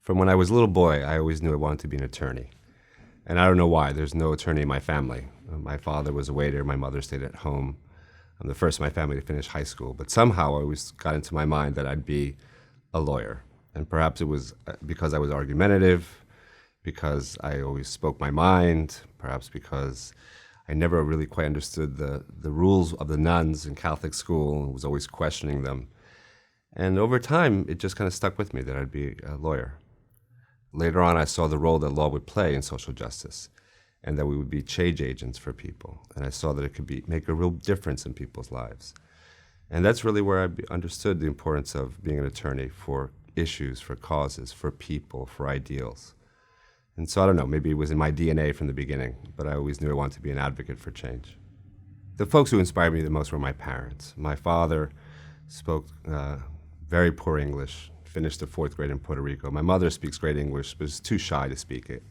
From when I was a little boy, I always knew I wanted to be an attorney. And I don't know why. There's no attorney in my family. My father was a waiter. My mother stayed at home. I'm the first in my family to finish high school. But somehow I always got into my mind that I'd be a lawyer. And perhaps it was because I was argumentative, because I always spoke my mind, perhaps because I never really quite understood the rules of the nuns in Catholic school and was always questioning them. And over time, it just kind of stuck with me that I'd be a lawyer. Later on, I saw the role that law would play in social justice and that we would be change agents for people. And I saw that it could make a real difference in people's lives. And that's really where I understood the importance of being an attorney for issues, for causes, for people, for ideals. And so I don't know, maybe it was in my DNA from the beginning, but I always knew I wanted to be an advocate for change. The folks who inspired me the most were my parents. My father spoke very poor English, finished the 4th grade in Puerto Rico. My mother speaks great English, but was too shy to speak it.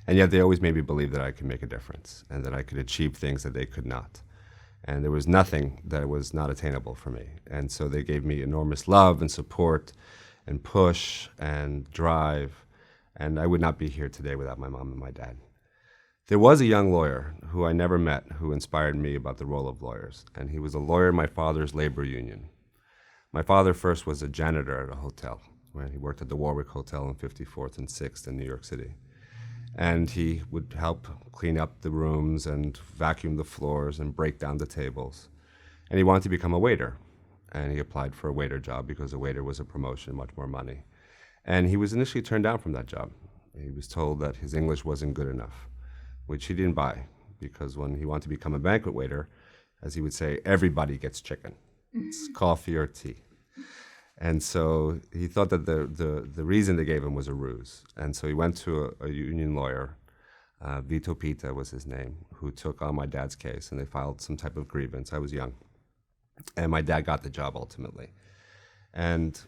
And yet they always made me believe that I could make a difference and that I could achieve things that they could not. And there was nothing that was not attainable for me. And so they gave me enormous love and support and push and drive. And I would not be here today without my mom and my dad. There was a young lawyer who I never met who inspired me about the role of lawyers. And he was a lawyer in my father's labor union. My father first was a janitor at a hotel, where he worked at the Warwick Hotel on 54th and 6th in New York City. And he would help clean up the rooms and vacuum the floors and break down the tables. And he wanted to become a waiter. And he applied for a waiter job because a waiter was a promotion, much more money. And he was initially turned down from that job. He was told that his English wasn't good enough, which he didn't buy, because when he wanted to become a banquet waiter, as he would say, everybody gets chicken. It's coffee or tea. And so he thought that the reason they gave him was a ruse. And so he went to a union lawyer, Vito Pita was his name, who took on my dad's case, and they filed some type of grievance. I was young. And my dad got the job ultimately. And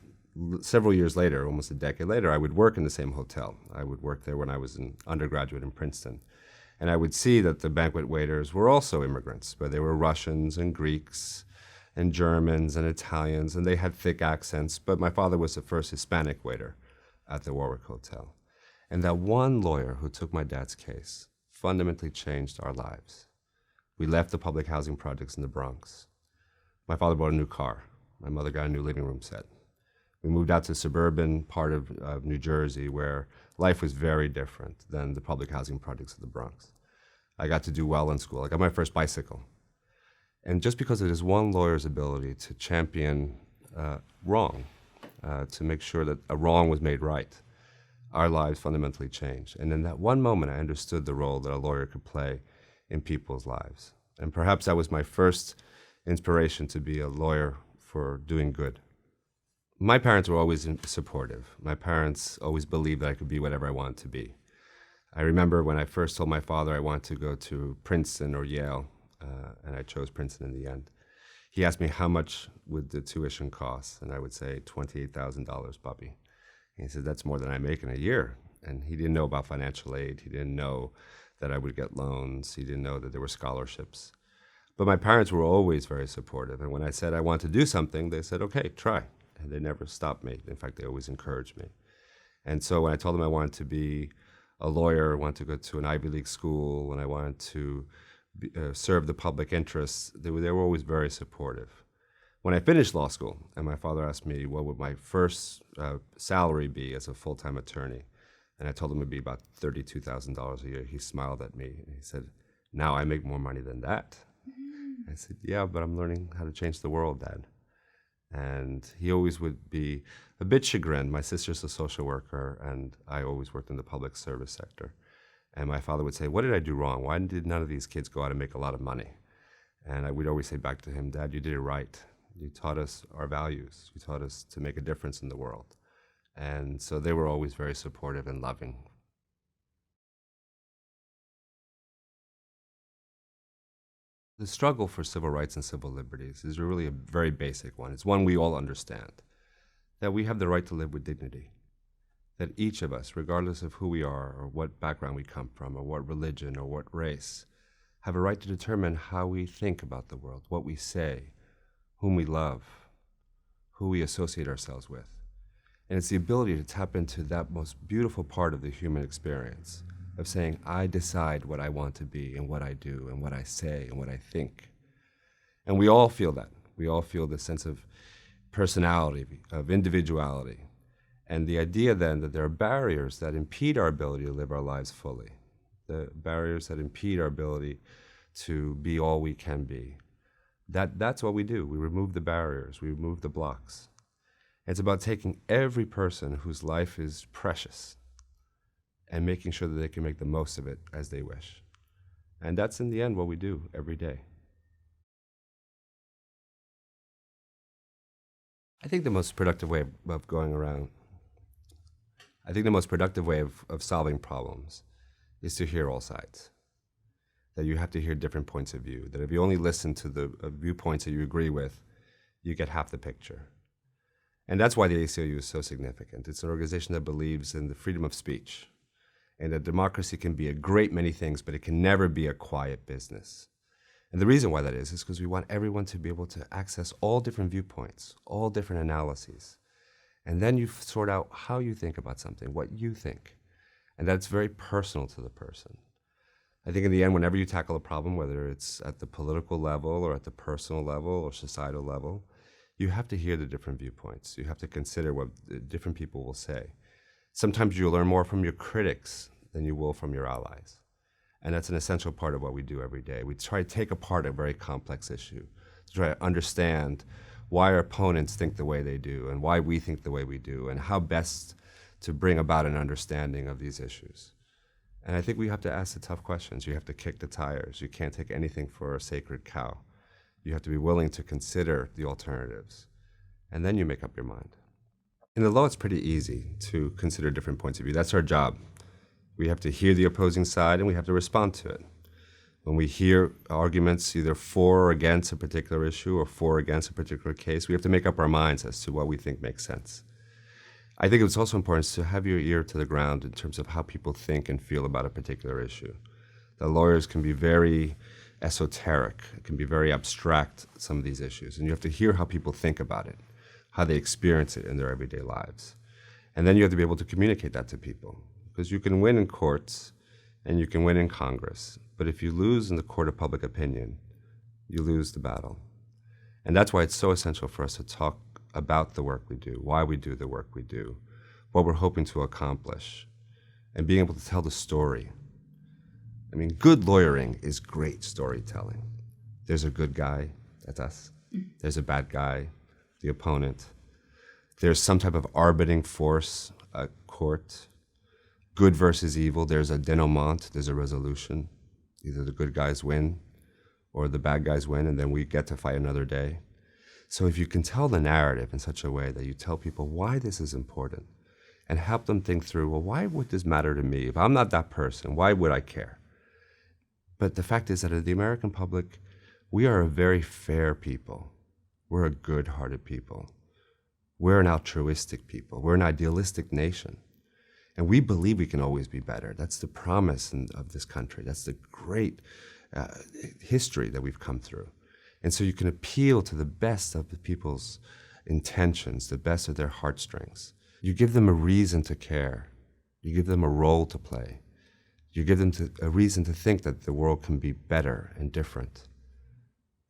several years later, almost a decade later, I would work in the same hotel. I would work there when I was an undergraduate in Princeton. And I would see that the banquet waiters were also immigrants, but they were Russians and Greeks and Germans and Italians, and they had thick accents, but my father was the first Hispanic waiter at the Warwick Hotel. And that one lawyer who took my dad's case fundamentally changed our lives. We left the public housing projects in the Bronx. My father bought a new car. My mother got a new living room set. We moved out to the suburban part of New Jersey where life was very different than the public housing projects of the Bronx. I got to do well in school. I got my first bicycle. And just because of this one lawyer's ability to champion wrong, to make sure that a wrong was made right, our lives fundamentally changed. And in that one moment, I understood the role that a lawyer could play in people's lives. And perhaps that was my first inspiration to be a lawyer for doing good. My parents were always supportive. My parents always believed that I could be whatever I wanted to be. I remember when I first told my father I wanted to go to Princeton or Yale, and I chose Princeton in the end. He asked me how much would the tuition cost, and I would say $28,000, Bobby. And he said, that's more than I make in a year. And he didn't know about financial aid. He didn't know that I would get loans. He didn't know that there were scholarships. But my parents were always very supportive. And when I said I want to do something, they said, okay, try. And they never stopped me. In fact, they always encouraged me. And so when I told them I wanted to be a lawyer, wanted to go to an Ivy League school, when I wanted to serve the public interests, they were always very supportive. When I finished law school, and my father asked me what would my first salary be as a full-time attorney, and I told him it would be about $32,000 a year, he smiled at me and he said, now I make more money than that. I said, yeah, but I'm learning how to change the world, Dad. And he always would be a bit chagrined. My sister's a social worker, and I always worked in the public service sector. And my father would say, what did I do wrong? Why did none of these kids go out and make a lot of money? And I would always say back to him, Dad, you did it right. You taught us our values. You taught us to make a difference in the world. And so they were always very supportive and loving. The struggle for civil rights and civil liberties is really a very basic one. It's one we all understand, that we have the right to live with dignity, that each of us, regardless of who we are or what background we come from or what religion or what race, have a right to determine how we think about the world, what we say, whom we love, who we associate ourselves with. And it's the ability to tap into that most beautiful part of the human experience of saying, I decide what I want to be and what I do and what I say and what I think. And we all feel that. We all feel this sense of personality, of individuality. And the idea then that there are barriers that impede our ability to live our lives fully, the barriers that impede our ability to be all we can be. That's what we do. We remove the barriers, we remove the blocks. It's about taking every person whose life is precious and making sure that they can make the most of it as they wish. And that's in the end what we do every day. I think the most productive way of going around, I think the most productive way of solving problems is to hear all sides. That you have to hear different points of view. That if you only listen to the viewpoints that you agree with, you get half the picture. And that's why the ACLU is so significant. It's an organization that believes in the freedom of speech and that democracy can be a great many things, but it can never be a quiet business. And the reason why that is because we want everyone to be able to access all different viewpoints, all different analyses. And then you sort out how you think about something, what you think. And that's very personal to the person. I think in the end, whenever you tackle a problem, whether it's at the political level or at the personal level or societal level, you have to hear the different viewpoints. You have to consider what different people will say. Sometimes you'll learn more from your critics than you will from your allies. And that's an essential part of what we do every day. We try to take apart a very complex issue, to try to understand why our opponents think the way they do and why we think the way we do and how best to bring about an understanding of these issues. And I think we have to ask the tough questions. You have to kick the tires. You can't take anything for a sacred cow. You have to be willing to consider the alternatives. And then you make up your mind. In the law, it's pretty easy to consider different points of view. That's our job. We have to hear the opposing side and we have to respond to it. When we hear arguments either for or against a particular issue or for or against a particular case, we have to make up our minds as to what we think makes sense. I think it's also important to have your ear to the ground in terms of how people think and feel about a particular issue. The lawyers can be very esoteric, it can be very abstract, some of these issues, and you have to hear how people think about it, how they experience it in their everyday lives. And then you have to be able to communicate that to people, because you can win in courts and you can win in Congress, but if you lose in the court of public opinion, you lose the battle. And that's why it's so essential for us to talk about the work we do, why we do the work we do, what we're hoping to accomplish, and being able to tell the story. I mean, good lawyering is great storytelling. There's a good guy, that's us. There's a bad guy, the opponent. There's some type of arbitrating force, a court. Good versus evil, there's a denouement, there's a resolution. Either the good guys win or the bad guys win, and then we get to fight another day. So if you can tell the narrative in such a way that you tell people why this is important and help them think through, well, why would this matter to me? If I'm not that person, why would I care? But the fact is that in the American public, we are a very fair people. We're a good-hearted people. We're an altruistic people. We're an idealistic nation. And we believe we can always be better. That's the promise of this country. That's the great history that we've come through. And so you can appeal to the best of the people's intentions, the best of their heartstrings. You give them a reason to care. You give them a role to play. You give them a reason to think that the world can be better and different.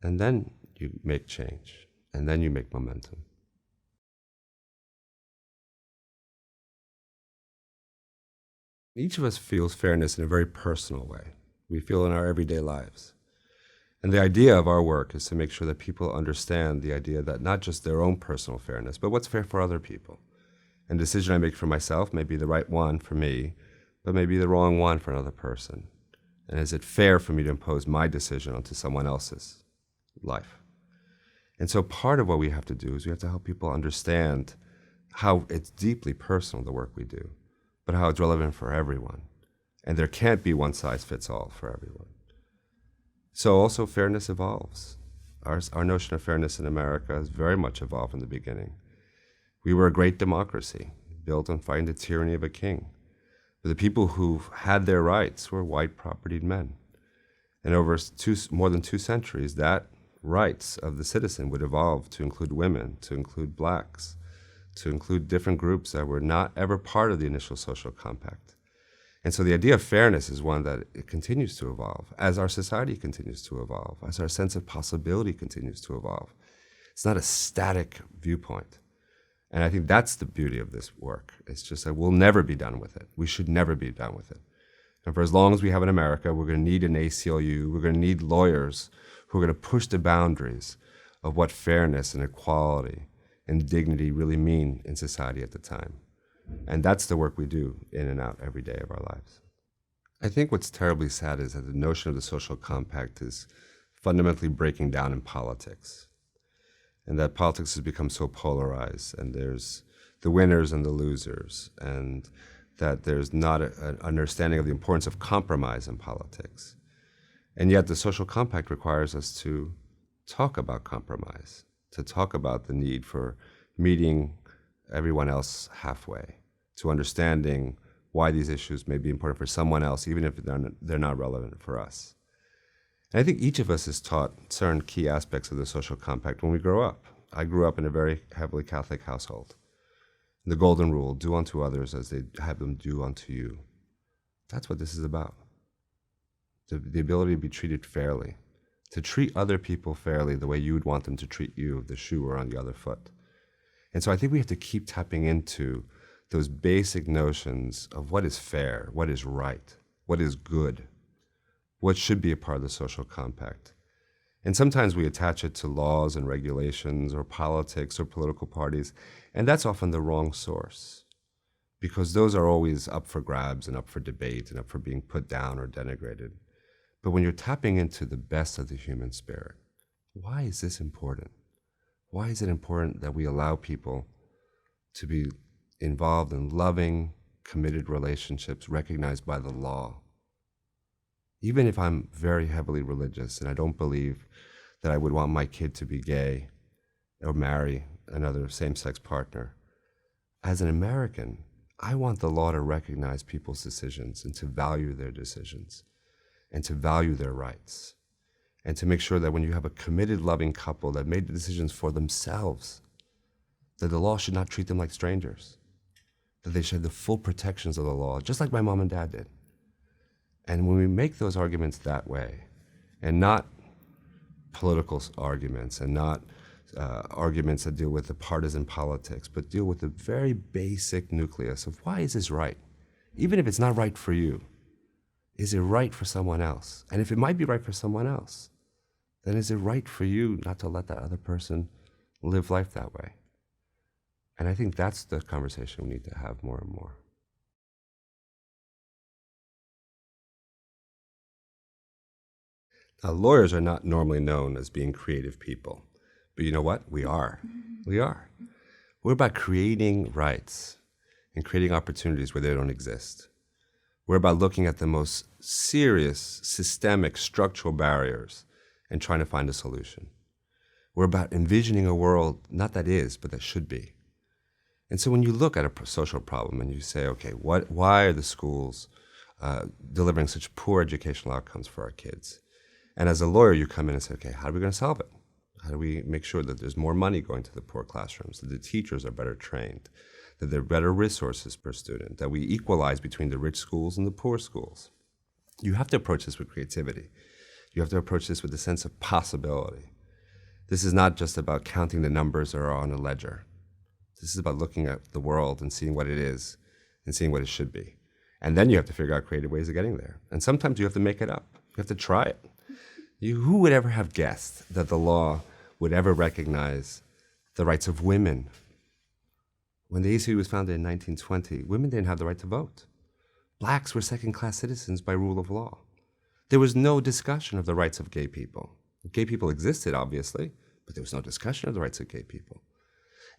And then you make change. And then you make momentum. Each of us feels fairness in a very personal way. We feel in our everyday lives. And the idea of our work is to make sure that people understand the idea that not just their own personal fairness, but what's fair for other people. And the decision I make for myself may be the right one for me, but may be the wrong one for another person. And is it fair for me to impose my decision onto someone else's life? And so part of what we have to do is we have to help people understand how it's deeply personal, the work we do, but how it's relevant for everyone. And there can't be one size fits all for everyone. So also fairness evolves. Our notion of fairness in America has very much evolved from the beginning. We were a great democracy, built on fighting the tyranny of a king. But the people who had their rights were white propertied men. And over more than 2 centuries, that rights of the citizen would evolve to include women, to include blacks, to include different groups that were not ever part of the initial social compact. And so the idea of fairness is one that it continues to evolve as our society continues to evolve, as our sense of possibility continues to evolve. It's not a static viewpoint. And I think that's the beauty of this work. It's just that we'll never be done with it. We should never be done with it. And for as long as we have in America, we're going to need an ACLU. We're going to need lawyers who are going to push the boundaries of what fairness and equality and dignity really mean in society at the time. And that's the work we do in and out every day of our lives. I think what's terribly sad is that the notion of the social compact is fundamentally breaking down in politics. And that politics has become so polarized, and there's the winners and the losers, and that there's not an understanding of the importance of compromise in politics. And yet the social compact requires us to talk about compromise, to talk about the need for meeting everyone else halfway, to understanding why these issues may be important for someone else, even if they're not relevant for us. And I think each of us is taught certain key aspects of the social compact when we grow up. I grew up in a very heavily Catholic household. The golden rule, do unto others as they have them do unto you. That's what this is about. The ability to be treated fairly, to treat other people fairly the way you would want them to treat you if the shoe were on the other foot. And so I think we have to keep tapping into those basic notions of what is fair, what is right, what is good, what should be a part of the social compact. And sometimes we attach it to laws and regulations or politics or political parties, and that's often the wrong source, because those are always up for grabs and up for debate and up for being put down or denigrated. But when you're tapping into the best of the human spirit, why is this important? Why is it important that we allow people to be involved in loving, committed relationships recognized by the law? Even if I'm very heavily religious and I don't believe that I would want my kid to be gay or marry another same-sex partner, as an American, I want the law to recognize people's decisions and to value their decisions and to value their rights and to make sure that when you have a committed, loving couple that made the decisions for themselves, that the law should not treat them like strangers, that they should have the full protections of the law, just like my mom and dad did. And when we make those arguments that way, and not political arguments, and not arguments that deal with the partisan politics, but deal with the very basic nucleus of why is this right? Even if it's not right for you, is it right for someone else? And if it might be right for someone else, then is it right for you not to let that other person live life that way? And I think that's the conversation we need to have more and more. Now, lawyers are not normally known as being creative people, but you know what? We are. We are. We're about creating rights and creating opportunities where they don't exist. We're about looking at the most serious, systemic, structural barriers and trying to find a solution. We're about envisioning a world, not that is, but that should be. And so when you look at a social problem and you say, okay, why are the schools delivering such poor educational outcomes for our kids? And as a lawyer, you come in and say, okay, how are we going to solve it? How do we make sure that there's more money going to the poor classrooms, that the teachers are better trained, that there are better resources per student, that we equalize between the rich schools and the poor schools? You have to approach this with creativity. You have to approach this with a sense of possibility. This is not just about counting the numbers that are on a ledger. This is about looking at the world and seeing what it is and seeing what it should be. And then you have to figure out creative ways of getting there. And sometimes you have to make it up. You have to try it. Who would ever have guessed that the law would ever recognize the rights of women? When the ACLU was founded in 1920, women didn't have the right to vote. Blacks were second-class citizens by rule of law. There was no discussion of the rights of gay people. Gay people existed, obviously, but there was no discussion of the rights of gay people.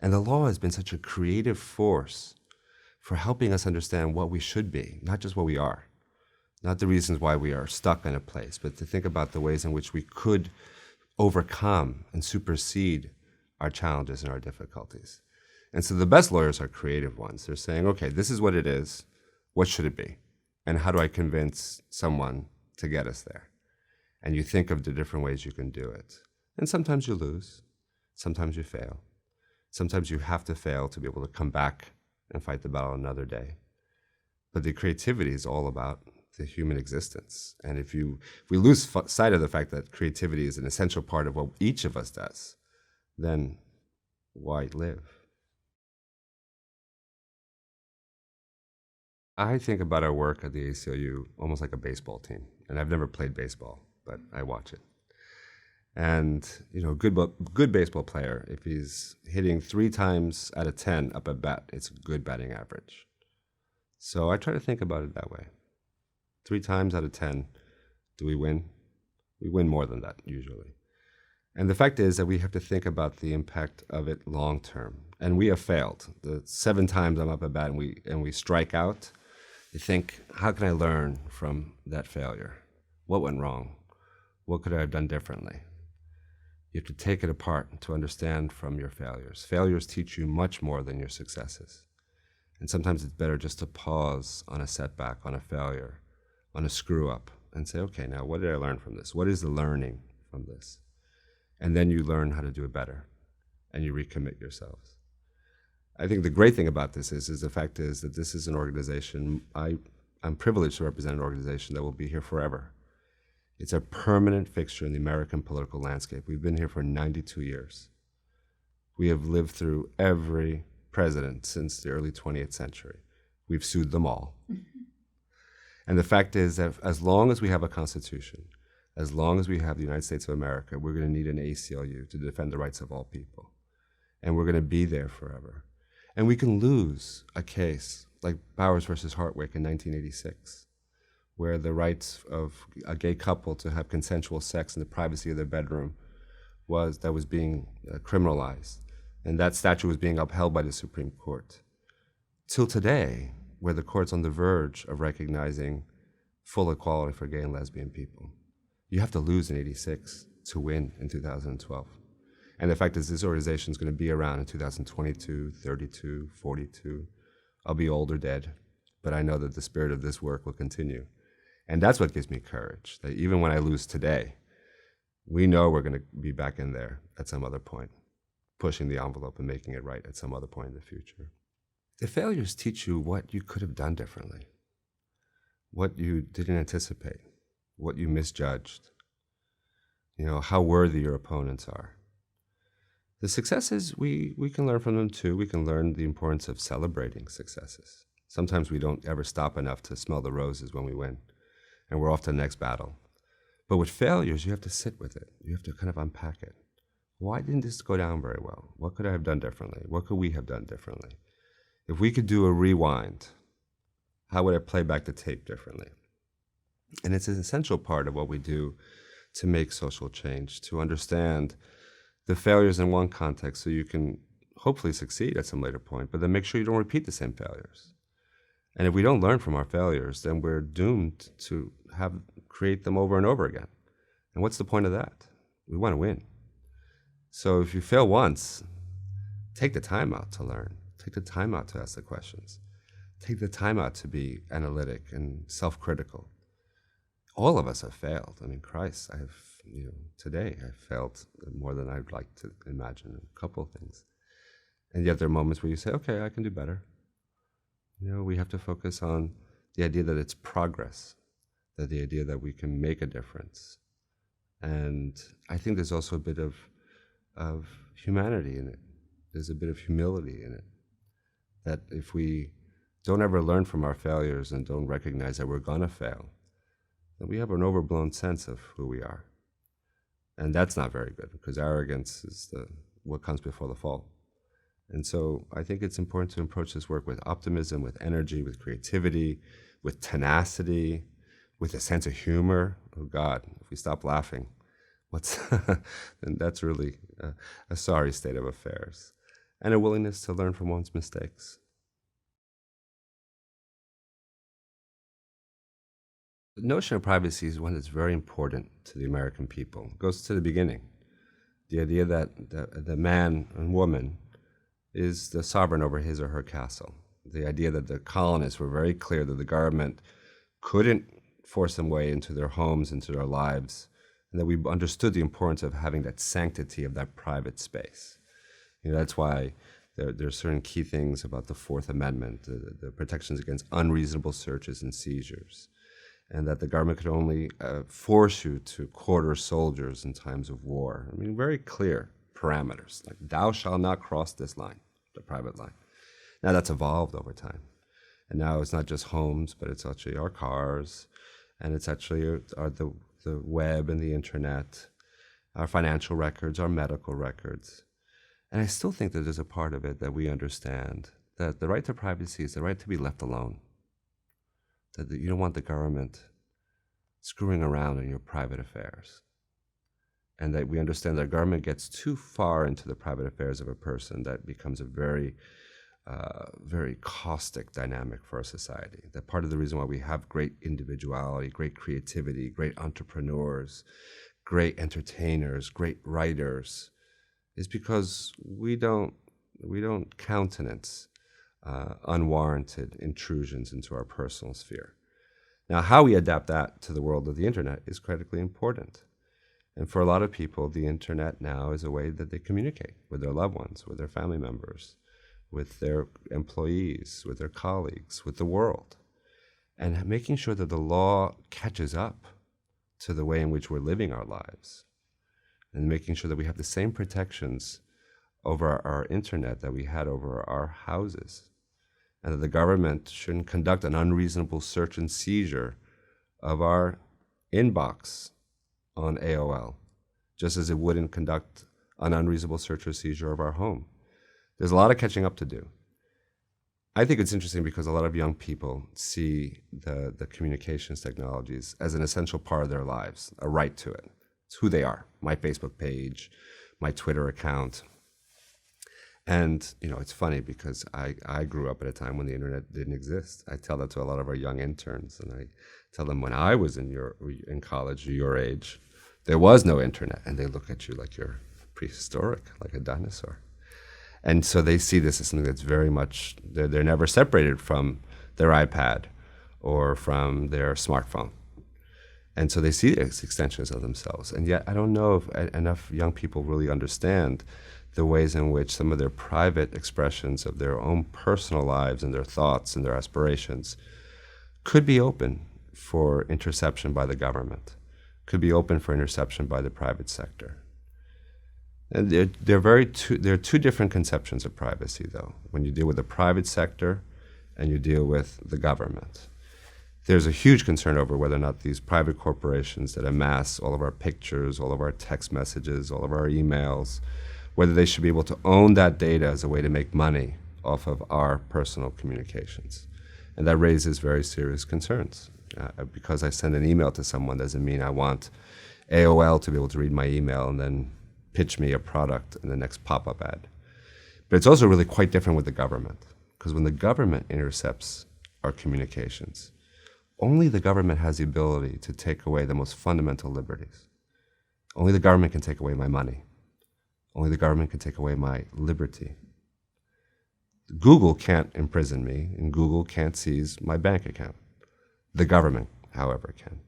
And the law has been such a creative force for helping us understand what we should be, not just what we are. Not the reasons why we are stuck in a place, but to think about the ways in which we could overcome and supersede our challenges and our difficulties. And so the best lawyers are creative ones. They're saying, okay, this is what it is. What should it be? And how do I convince someone to get us there? And you think of the different ways you can do it. And sometimes you lose. Sometimes you fail. Sometimes you have to fail to be able to come back and fight the battle another day. But the creativity is all about the human existence. And if we lose sight of the fact that creativity is an essential part of what each of us does, then why live? I think about our work at the ACLU almost like a baseball team. And I've never played baseball, but I watch it. And, good baseball player, if he's hitting 3 times out of 10 up at bat, it's a good batting average. So I try to think about it that way. 3 times out of 10, do we win? We win more than that, usually. And the fact is that we have to think about the impact of it long term. And we have failed. The 7 times I'm up at bat and we strike out, you think, how can I learn from that failure? What went wrong? What could I have done differently? You have to take it apart to understand from your failures. Failures teach you much more than your successes. And sometimes it's better just to pause on a setback, on a failure, on a screw up, and say, okay, now what did I learn from this? What is the learning from this? And then you learn how to do it better, and you recommit yourselves. I think the great thing about this is the fact is that this is an organization, I'm privileged to represent an organization that will be here forever. It's a permanent fixture in the American political landscape. We've been here for 92 years. We have lived through every president since the early 20th century. We've sued them all. And the fact is that as long as we have a constitution, as long as we have the United States of America, we're going to need an ACLU to defend the rights of all people. And we're going to be there forever. And we can lose a case like Bowers versus Hartwick in 1986, where the rights of a gay couple to have consensual sex in the privacy of their bedroom was being criminalized. And that statute was being upheld by the Supreme Court. Till today, where the court's on the verge of recognizing full equality for gay and lesbian people. You have to lose in 86 to win in 2012. And the fact is this organization is going to be around in 2022, 32, 42. I'll be old or dead, but I know that the spirit of this work will continue. And that's what gives me courage, that even when I lose today, we know we're going to be back in there at some other point, pushing the envelope and making it right at some other point in the future. The failures teach you what you could have done differently, what you didn't anticipate, what you misjudged, how worthy your opponents are. The successes, we can learn from them too. We can learn the importance of celebrating successes. Sometimes we don't ever stop enough to smell the roses when we win, and we're off to the next battle. But with failures, you have to sit with it. You have to kind of unpack it. Why didn't this go down very well? What could I have done differently? What could we have done differently? If we could do a rewind, how would I play back the tape differently? And it's an essential part of what we do to make social change, to understand the failures in one context so you can hopefully succeed at some later point, but then make sure you don't repeat the same failures. And if we don't learn from our failures, then we're doomed to create them over and over again. And what's the point of that? We want to win. So if you fail once, take the time out to learn. Take the time out to ask the questions. Take the time out to be analytic and self-critical. All of us have failed. I mean, Christ, today I've failed more than I'd like to imagine in a couple of things. And yet there are moments where you say, okay, I can do better. We have to focus on the idea that it's progress, that the idea that we can make a difference. And I think there's also a bit of humanity in it. There's a bit of humility in it. That if we don't ever learn from our failures and don't recognize that we're gonna fail, then we have an overblown sense of who we are. And that's not very good, because arrogance is what comes before the fall. And so I think it's important to approach this work with optimism, with energy, with creativity, with tenacity, with a sense of humor. Oh God, if we stop laughing, then that's really a sorry state of affairs. And a willingness to learn from one's mistakes. The notion of privacy is one that's very important to the American people. It goes to the beginning. The idea that the man and woman is the sovereign over his or her castle. The idea that the colonists were very clear that the government couldn't force them way into their homes, into their lives, and that we understood the importance of having that sanctity of that private space. That's why there are certain key things about the Fourth Amendment, the protections against unreasonable searches and seizures, and that the government could only force you to quarter soldiers in times of war. I mean, very clear parameters, like thou shalt not cross this line, the private line. Now that's evolved over time. And now it's not just homes, but it's actually our cars, and it's actually the web and the internet, our financial records, our medical records. And I still think that there's a part of it that we understand, that the right to privacy is the right to be left alone. That you don't want the government screwing around in your private affairs. And that we understand that government gets too far into the private affairs of a person, that becomes a very caustic dynamic for our society. That part of the reason why we have great individuality, great creativity, great entrepreneurs, great entertainers, great writers, is because we don't countenance unwarranted intrusions into our personal sphere. Now, how we adapt that to the world of the internet is critically important. And for a lot of people, the internet now is a way that they communicate with their loved ones, with their family members, with their employees, with their colleagues, with the world. And making sure that the law catches up to the way in which we're living our lives, and making sure that we have the same protections over our internet that we had over our houses, and that the government shouldn't conduct an unreasonable search and seizure of our inbox on AOL, just as it wouldn't conduct an unreasonable search or seizure of our home. There's a lot of catching up to do. I think it's interesting because a lot of young people see the communications technologies as an essential part of their lives, a right to it. It's who they are. My Facebook page, my Twitter account. And, it's funny because I grew up at a time when the internet didn't exist. I tell that to a lot of our young interns, and I tell them when I was in college, your age, there was no internet, and they look at you like you're prehistoric, like a dinosaur. And so they see this as something that's very much, they're never separated from their iPad or from their smartphone. And so they see it as extensions of themselves. And yet I don't know if enough young people really understand the ways in which some of their private expressions of their own personal lives and their thoughts and their aspirations could be open for interception by the government, could be open for interception by the private sector. And there are two different conceptions of privacy, though, when you deal with the private sector and you deal with the government. There's a huge concern over whether or not these private corporations that amass all of our pictures, all of our text messages, all of our emails, whether they should be able to own that data as a way to make money off of our personal communications. And that raises very serious concerns. Because I send an email to someone doesn't mean I want AOL to be able to read my email and then pitch me a product in the next pop-up ad. But it's also really quite different with the government, because when the government intercepts our communications, only the government has the ability to take away the most fundamental liberties. Only the government can take away my money. Only the government can take away my liberty. Google can't imprison me, and Google can't seize my bank account. The government, however, can.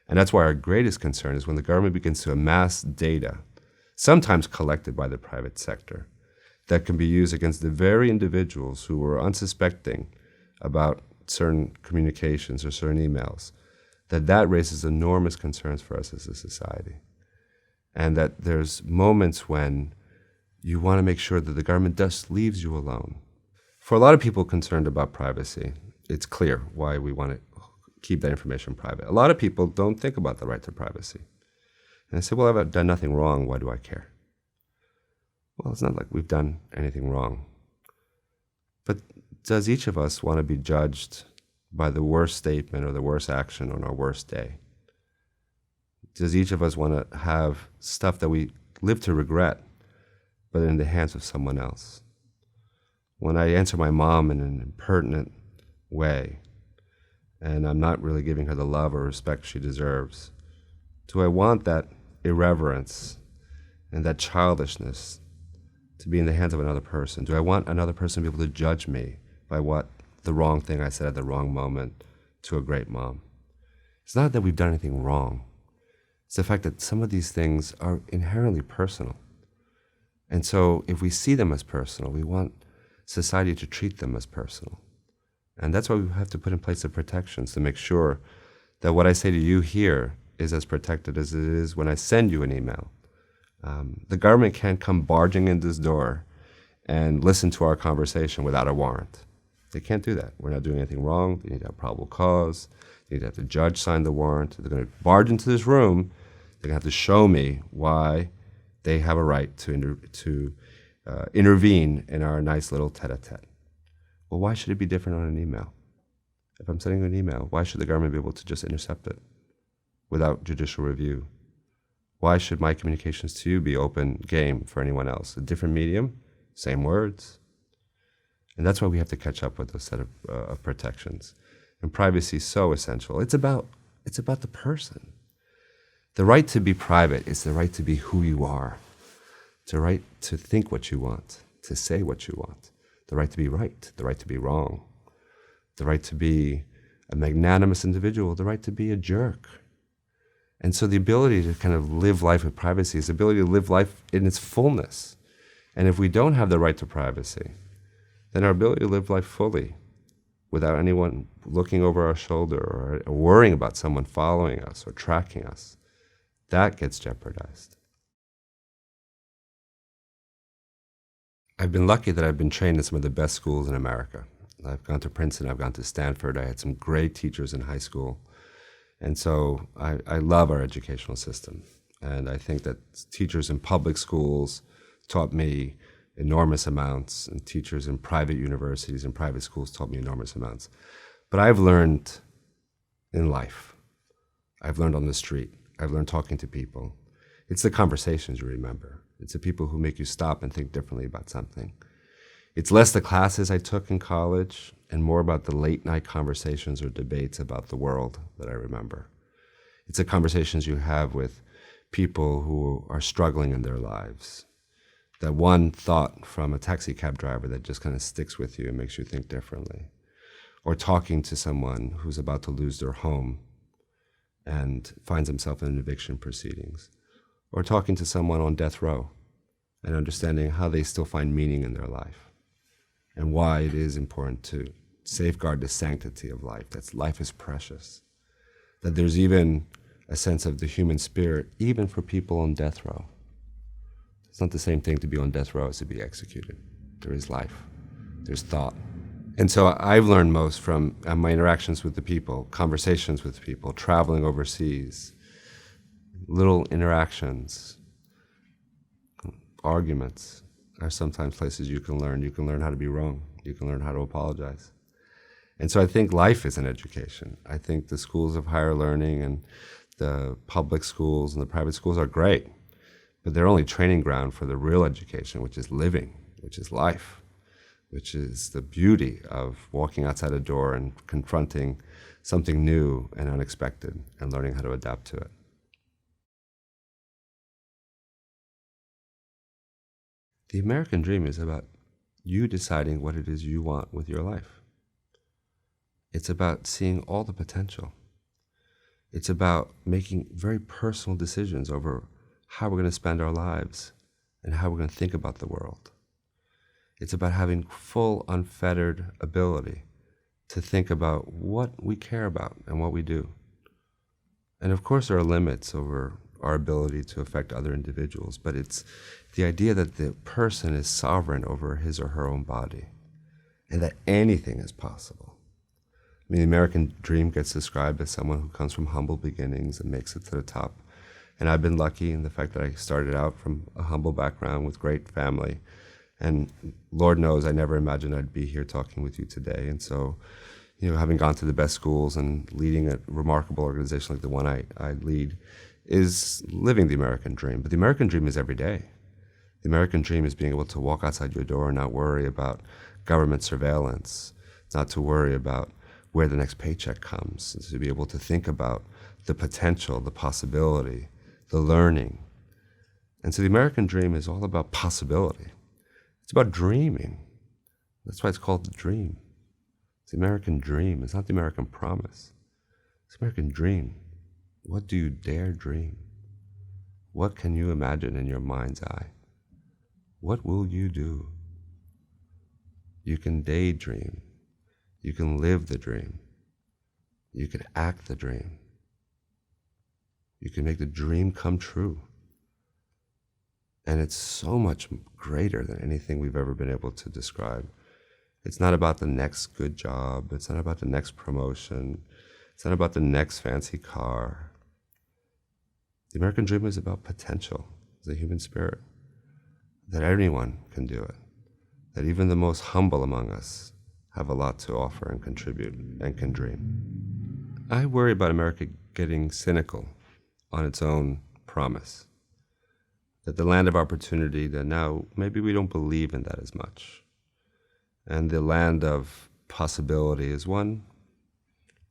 And that's why our greatest concern is when the government begins to amass data, sometimes collected by the private sector, that can be used against the very individuals who were unsuspecting about certain communications or certain emails, that raises enormous concerns for us as a society. And that there's moments when you want to make sure that the government just leaves you alone. For a lot of people concerned about privacy, it's clear why we want to keep that information private. A lot of people don't think about the right to privacy. And they say, well, I've done nothing wrong, why do I care? Well, it's not like we've done anything wrong. But does each of us want to be judged by the worst statement or the worst action on our worst day? Does each of us want to have stuff that we live to regret, but in the hands of someone else? When I answer my mom in an impertinent way, and I'm not really giving her the love or respect she deserves, do I want that irreverence and that childishness to be in the hands of another person? Do I want another person to be able to judge me by what the wrong thing I said at the wrong moment to a great mom? It's not that we've done anything wrong. It's the fact that some of these things are inherently personal. And so if we see them as personal, we want society to treat them as personal. And that's why we have to put in place the protections to make sure that what I say to you here is as protected as it is when I send you an email. The government can't come barging in this door and listen to our conversation without a warrant. They can't do that. We're not doing anything wrong. They need to have probable cause. They need to have the judge sign the warrant. They're going to barge into this room. They're going to have to show me why they have a right to intervene in our nice little tete-a-tete. Well, why should it be different on an email? If I'm sending you an email, why should the government be able to just intercept it without judicial review? Why should my communications to you be open game for anyone else? A different medium, same words. And that's why we have to catch up with a set of protections. And privacy is so essential. It's about the person. The right to be private is the right to be who you are. It's the right to think what you want, to say what you want. The right to be right, the right to be wrong. The right to be a magnanimous individual, the right to be a jerk. And so the ability to kind of live life with privacy is the ability to live life in its fullness. And if we don't have the right to privacy, then our ability to live life fully without anyone looking over our shoulder or worrying about someone following us or tracking us, that gets jeopardized. I've been lucky that I've been trained in some of the best schools in America. I've gone to Princeton, I've gone to Stanford, I had some great teachers in high school. And so I love our educational system. And I think that teachers in public schools taught me enormous amounts, and teachers in private universities and private schools taught me enormous amounts. But I've learned in life. I've learned on the street. I've learned talking to people. It's the conversations you remember. It's the people who make you stop and think differently about something. It's less the classes I took in college and more about the late night conversations or debates about the world that I remember. It's the conversations you have with people who are struggling in their lives. That one thought from a taxi cab driver that just kind of sticks with you and makes you think differently. Or talking to someone who's about to lose their home and finds himself in an eviction proceedings. Or talking to someone on death row and understanding how they still find meaning in their life and why it is important to safeguard the sanctity of life, that life is precious, that there's even a sense of the human spirit, even for people on death row. It's not the same thing to be on death row as to be executed. There is life, there's thought. And so I've learned most from my interactions with the people, conversations with people, traveling overseas, little interactions, arguments are sometimes places you can learn. You can learn how to be wrong. You can learn how to apologize. And so I think life is an education. I think the schools of higher learning and the public schools and the private schools are great, but they're only training ground for the real education, which is living, which is life, which is the beauty of walking outside a door and confronting something new and unexpected and learning how to adapt to it. The American dream is about you deciding what it is you want with your life. It's about seeing all the potential. It's about making very personal decisions over how we're going to spend our lives and how we're going to think about the world. It's about having full, unfettered ability to think about what we care about and what we do. And of course, there are limits over our ability to affect other individuals, but it's the idea that the person is sovereign over his or her own body and that anything is possible. I mean, the American dream gets described as someone who comes from humble beginnings and makes it to the top. And I've been lucky in the fact that I started out from a humble background with great family. And Lord knows I never imagined I'd be here talking with you today. And so, having gone to the best schools and leading a remarkable organization like the one I lead is living the American dream. But the American dream is every day. The American dream is being able to walk outside your door and not worry about government surveillance, not to worry about where the next paycheck comes, to be able to think about the potential, the possibility, the learning. And so the American dream is all about possibility. It's about dreaming. That's why it's called the dream. It's the American dream. It's not the American promise. It's the American dream. What do you dare dream? What can you imagine in your mind's eye? What will you do? You can daydream. You can live the dream. You can act the dream. You can make the dream come true. And it's so much greater than anything we've ever been able to describe. It's not about the next good job. It's not about the next promotion. It's not about the next fancy car. The American dream is about potential, the human spirit, that anyone can do it, that even the most humble among us have a lot to offer and contribute and can dream. I worry about America getting cynical on its own promise, that the land of opportunity, that now maybe we don't believe in that as much. And the land of possibility is one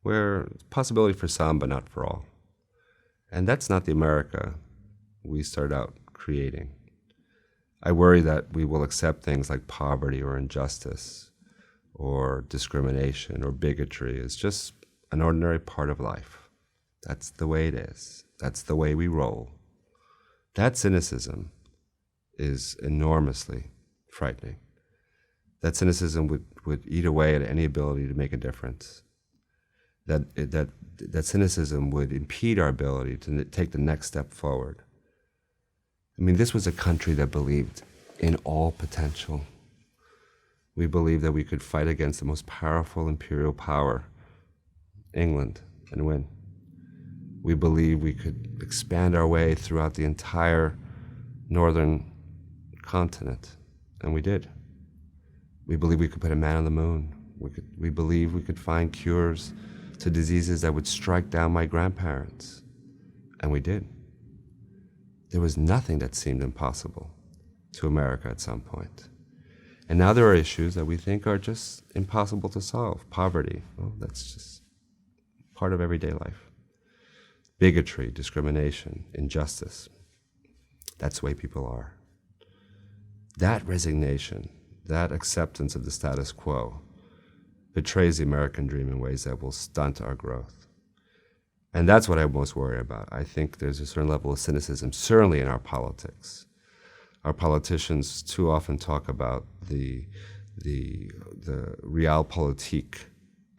where it's possibility for some, but not for all. And that's not the America we start out creating. I worry that we will accept things like poverty or injustice or discrimination or bigotry as just an ordinary part of life. That's the way it is. That's the way we roll. That cynicism is enormously frightening. That cynicism would eat away at any ability to make a difference. That cynicism would impede our ability to take the next step forward. I mean, this was a country that believed in all potential. We believed that we could fight against the most powerful imperial power, England, and win. We believed we could expand our way throughout the entire northern continent, and we did. We believed we could put a man on the moon. We believed we could find cures to diseases that would strike down my grandparents, and we did. There was nothing that seemed impossible to America at some point. And now there are issues that we think are just impossible to solve. Poverty, well, that's just part of everyday life. Bigotry, discrimination, injustice. That's the way people are. That resignation, that acceptance of the status quo betrays the American dream in ways that will stunt our growth. And that's what I most worry about. I think there's a certain level of cynicism, certainly in our politics. Our politicians too often talk about the realpolitik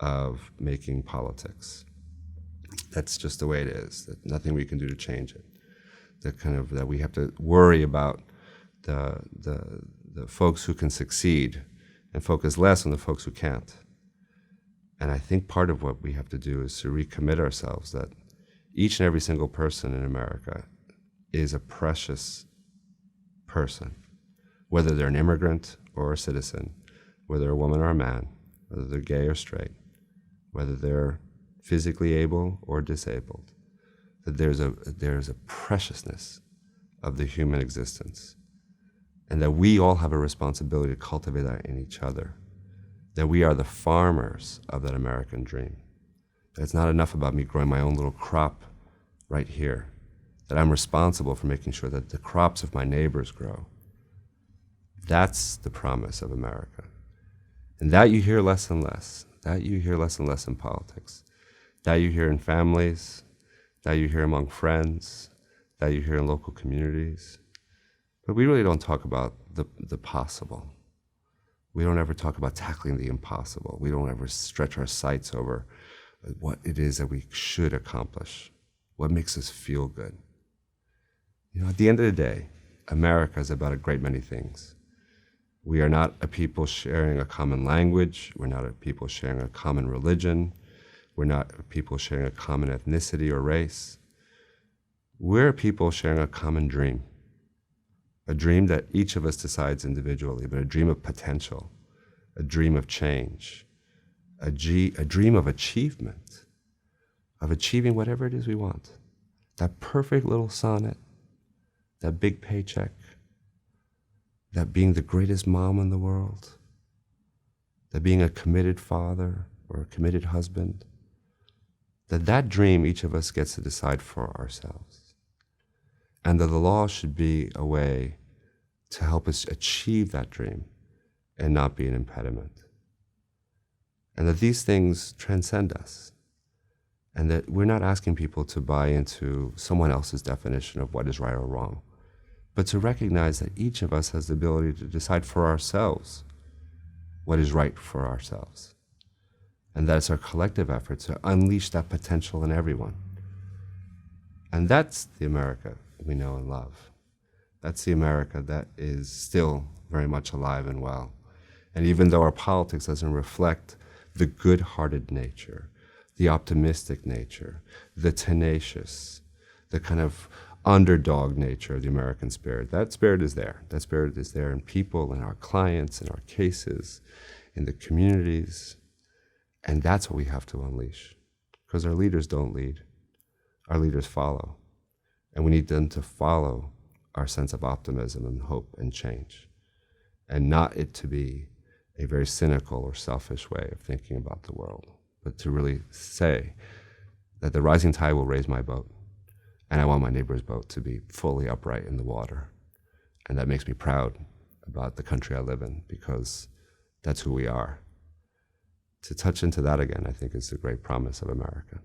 of making politics. That's just the way it is. That nothing we can do to change it. That we have to worry about the folks who can succeed and focus less on the folks who can't. And I think part of what we have to do is to recommit ourselves that each and every single person in America is a precious person, whether they're an immigrant or a citizen, whether they're a woman or a man, whether they're gay or straight, whether they're physically able or disabled, that there's a preciousness of the human existence, and that we all have a responsibility to cultivate that in each other, that we are the farmers of that American dream, that it's not enough about me growing my own little crop right here, that I'm responsible for making sure that the crops of my neighbors grow. That's the promise of America. And that you hear less and less. That you hear less and less in politics. That you hear in families. That you hear among friends. That you hear in local communities. But we really don't talk about the possible. We don't ever talk about tackling the impossible. We don't ever stretch our sights over what it is that we should accomplish, what makes us feel good. You know, at the end of the day, America is about a great many things. We are not a people sharing a common language. We're not a people sharing a common religion. We're not a people sharing a common ethnicity or race. We're a people sharing a common dream. A dream that each of us decides individually, but a dream of potential, a dream of change, a dream of achievement, of achieving whatever it is we want. That perfect little sonnet, that big paycheck, that being the greatest mom in the world, that being a committed father or a committed husband, that dream each of us gets to decide for ourselves. And that the law should be a way to help us achieve that dream and not be an impediment. And that these things transcend us. And that we're not asking people to buy into someone else's definition of what is right or wrong. but to recognize that each of us has the ability to decide for ourselves what is right for ourselves. And that it's our collective effort to unleash that potential in everyone. And that's the America we know and love. That's the America that is still very much alive and well. And even though our politics doesn't reflect the good-hearted nature, the optimistic nature, the tenacious, the kind of underdog nature of the American spirit, that spirit is there. That spirit is there in people, in our clients, in our cases, in the communities. And that's what we have to unleash. Because our leaders don't lead. Our leaders follow. And we need them to follow our sense of optimism and hope and change. And not it to be a very cynical or selfish way of thinking about the world, but to really say that the rising tide will raise my boat, and I want my neighbor's boat to be fully upright in the water. And that makes me proud about the country I live in, because that's who we are. To touch into that again, I think, is the great promise of America.